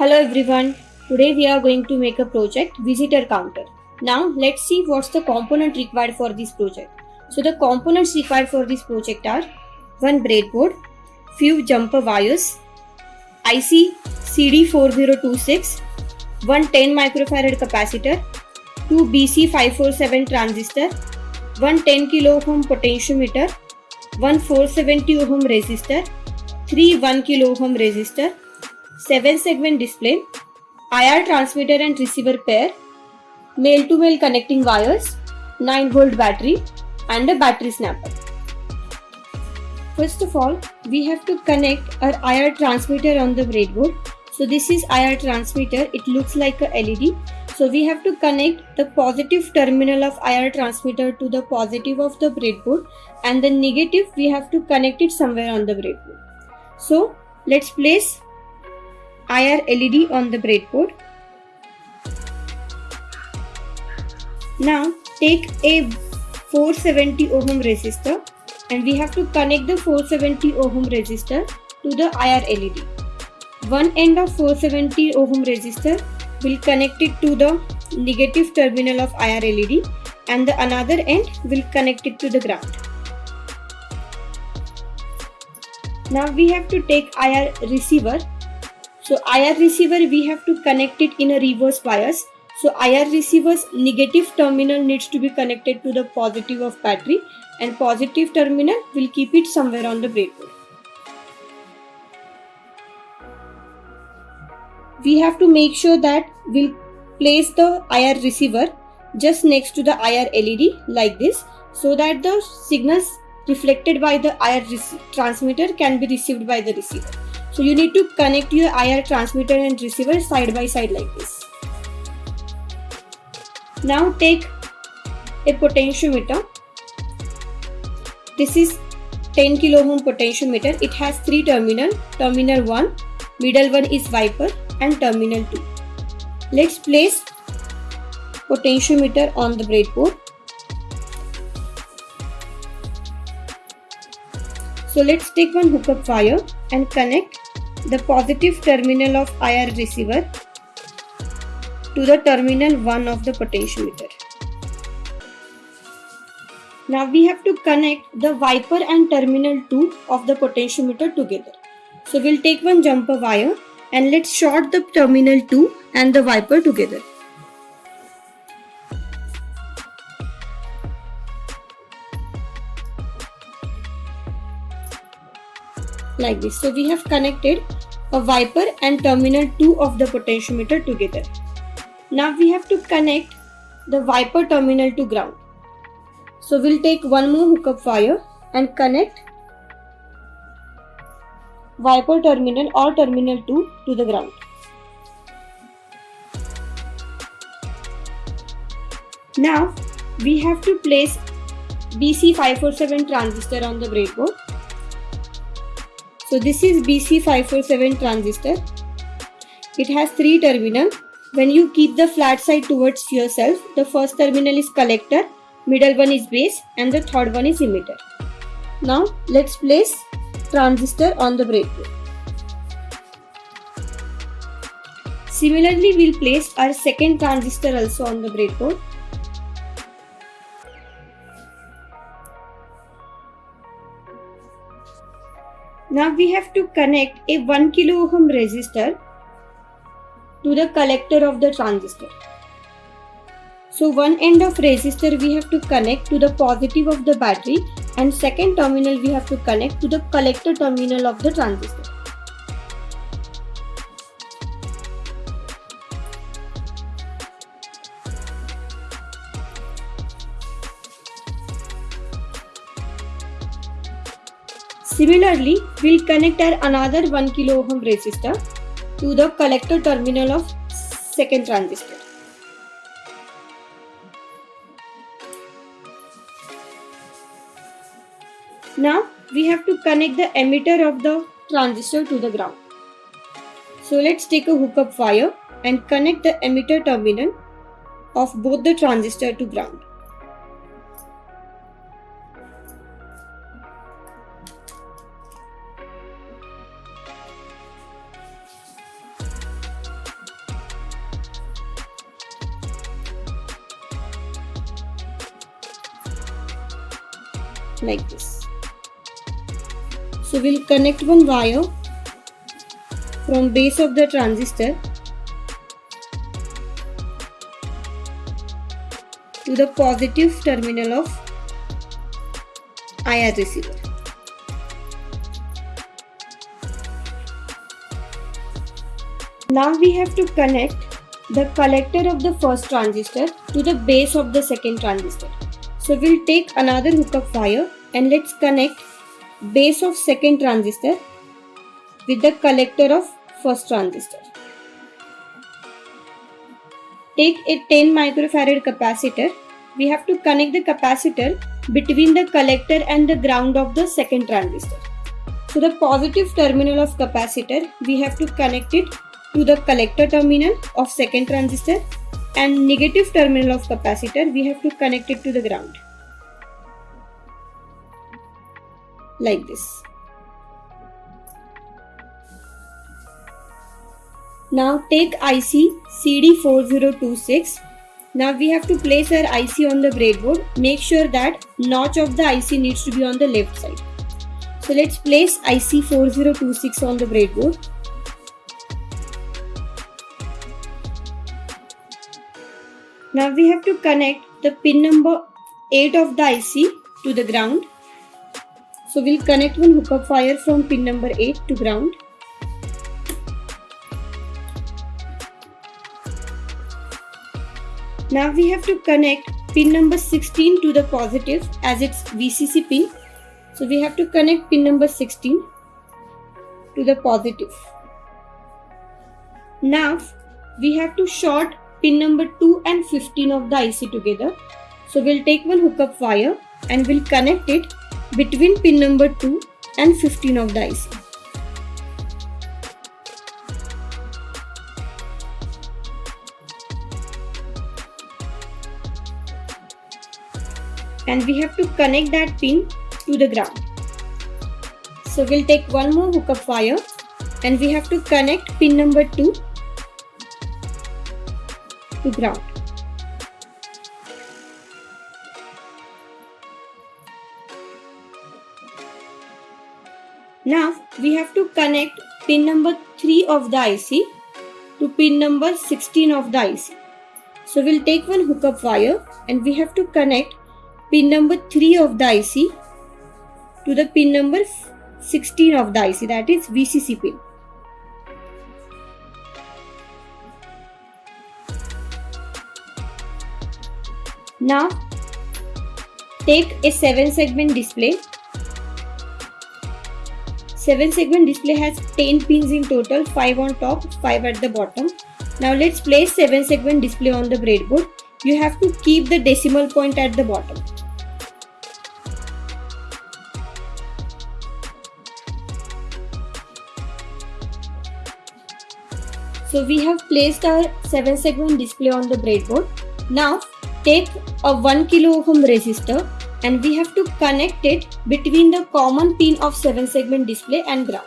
Hello everyone. Today we are going to make a project visitor counter. Now let's see what's the component required for this project. So the components required for this project are one breadboard, few jumper wires, IC CD4026, one 10 microfarad capacitor, two BC547 transistor, one 10 kilo ohm potentiometer, one 470 ohm resistor, three 1 kilo ohm resistor, 7 segment display, IR transmitter and receiver pair, male to male connecting wires, 9 volt battery and a battery snapper. First of all, we have to connect our IR transmitter on the breadboard. So this is IR transmitter, it looks like a LED. So we have to connect the positive terminal of IR transmitter to the positive of the breadboard, and the negative we have to connect it somewhere on the breadboard. So let's place IR LED on the breadboard. Now take a 470 ohm resistor and we have to connect the 470 ohm resistor to the IR LED. One end of 470 ohm resistor will connect it to the negative terminal of IR LED and the another end will connect it to the ground. Now we have to take IR receiver. So IR receiver we have to connect it in a reverse bias. So IR receiver's negative terminal needs to be connected to the positive of battery and positive terminal will keep it somewhere on the breadboard. We have to make sure that we'll place the IR receiver just next to the IR LED like this, so that the signals reflected by the IR transmitter can be received by the receiver. So you need to connect your IR transmitter and receiver side by side like this. Now take a potentiometer. This is 10 kilo ohm potentiometer. It has three terminals. Terminal 1, middle one is wiper and terminal 2. Let's place potentiometer on the breadboard. So let's take one hookup wire and connect the positive terminal of IR receiver to the terminal 1 of the potentiometer. Now we have to connect the wiper and terminal 2 of the potentiometer together. So we'll take one jumper wire and let's short the terminal 2 and the wiper together. Like this. So we have connected a wiper and terminal 2 of the potentiometer together. Now we have to connect the wiper terminal to ground. So we'll take one more hookup wire and connect wiper terminal or terminal 2 to the ground. Now we have to place BC547 transistor on the breadboard. So this is BC547 transistor. It has three terminals. When you keep the flat side towards yourself, the first terminal is collector, middle one is base and the third one is emitter. Now let's place transistor on the breadboard. Similarly, we'll place our second transistor also on the breadboard. Now we have to connect a 1 kilo ohm resistor to the collector of the transistor. So one end of resistor we have to connect to the positive of the battery and second terminal we have to connect to the collector terminal of the transistor. Similarly, we'll connect our another 1 kilo ohm resistor to the collector terminal of second transistor. Now we have to connect the emitter of the transistor to the ground. So let's take a hookup wire and connect the emitter terminal of both the transistor to ground. like this. So we'll connect one wire from base of the transistor to the positive terminal of IR receiver. Now we have to connect the collector of the first transistor to the base of the second transistor. So we'll take another hookup wire and let's connect base of second transistor with the collector of first transistor. Take a 10 microfarad capacitor. We have to connect the capacitor between the collector and the ground of the second transistor. So the positive terminal of capacitor, we have to connect it to the collector terminal of second transistor, and negative terminal of capacitor, we have to connect it to the ground. Like this. Now take IC CD4026. Now we have to place our IC on the breadboard. Make sure that notch of the IC needs to be on the left side. So let's place IC4026 on the breadboard. Now we have to connect the pin number 8 of the IC to the ground. So we'll connect one hookup wire from pin number 8 to ground. Now we have to connect pin number 16 to the positive as its VCC pin. So we have to connect pin number 16 to the positive. Now we have to short pin number 2 and 15 of the IC together. So we'll take one hookup wire and we'll connect it between pin number 2 and 15 of the IC. And we have to connect that pin to the ground. So we'll take one more hookup wire and we have to connect pin number 2 to ground. Now we have to connect pin number 3 of the IC to pin number 16 of the IC. So we'll take one hookup wire and we have to connect pin number 3 of the IC to the pin number 16 of the IC, that is VCC pin. Now take a 7-segment display. 7-segment display has 10 pins in total, 5 on top, 5 at the bottom. Now let's place 7-segment display on the breadboard. You have to keep the decimal point at the bottom. So we have placed our 7-segment display on the breadboard. Now take a 1 kilo ohm resistor and we have to connect it between the common pin of 7-segment display and ground.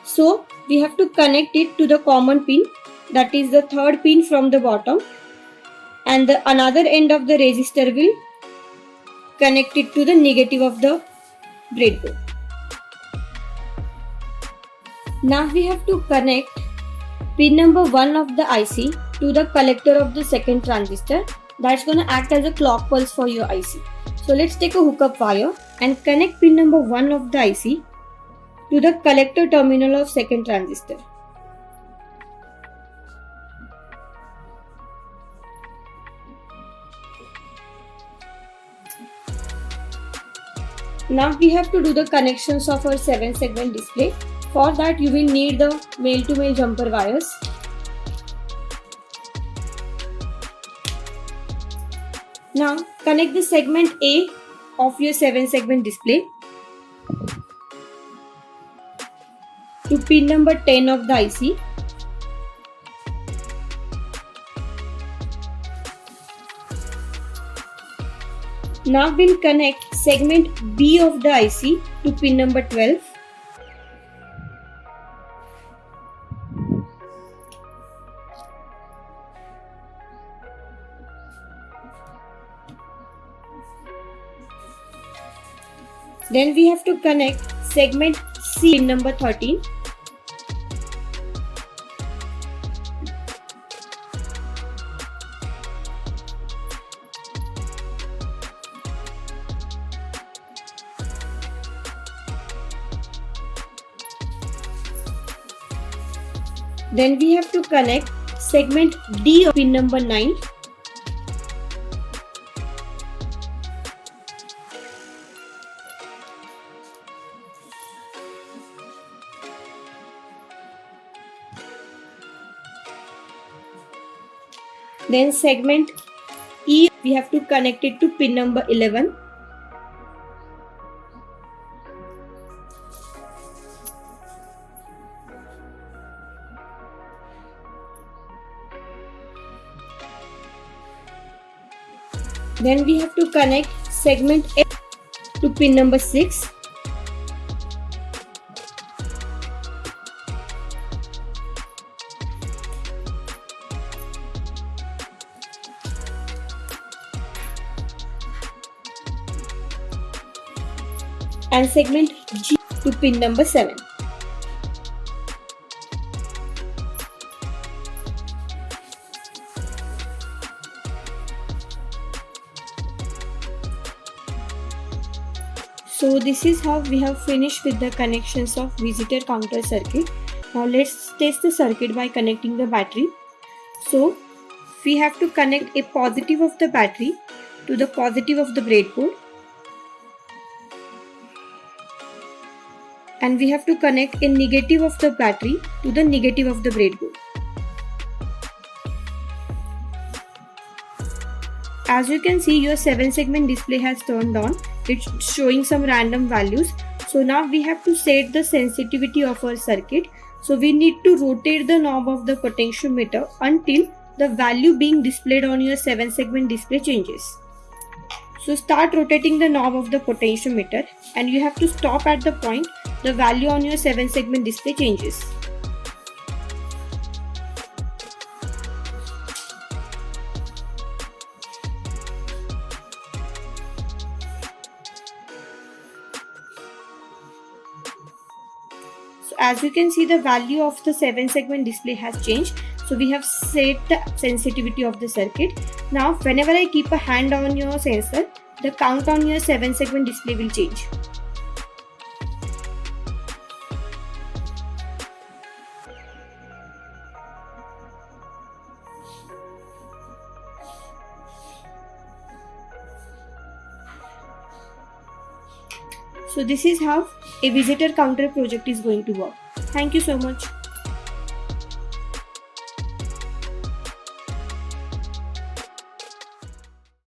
So we have to connect it to the common pin, that is the third pin from the bottom, and the another end of the resistor will connect it to the negative of the breadboard. Now we have to connect pin number 1 of the IC to the collector of the second transistor. That's going to act as a clock pulse for your IC. So let's take a hookup wire and connect pin number 1 of the IC to the collector terminal of second transistor. Now we have to do the connections of our 7-segment display. For that you will need the male-to-male jumper wires. Now connect the segment A of your 7-segment display to pin number 10 of the IC. Now we'll connect segment B of the IC to pin number 12. Then we have to connect segment C pin number 13. Then we have to connect segment D of pin number 9. Then segment E, we have to connect it to pin number 11. Then we have to connect segment F to pin number 6. And segment G to pin number 7. So this is how we have finished with the connections of visitor counter circuit. Now let's test the circuit by connecting the battery. So we have to connect a positive of the battery to the positive of the breadboard. And we have to connect a negative of the battery to the negative of the breadboard. As you can see, your 7-segment display has turned on. It's showing some random values. So now we have to set the sensitivity of our circuit. So we need to rotate the knob of the potentiometer until the value being displayed on your 7-segment display changes. So start rotating the knob of the potentiometer and you have to stop at the point the value on your 7-segment display changes. So as you can see, the value of the 7-segment display has changed. So we have set the sensitivity of the circuit. Now whenever I keep a hand on your sensor, the count on your 7-segment display will change. So this is how a visitor counter project is going to work. Thank you so much.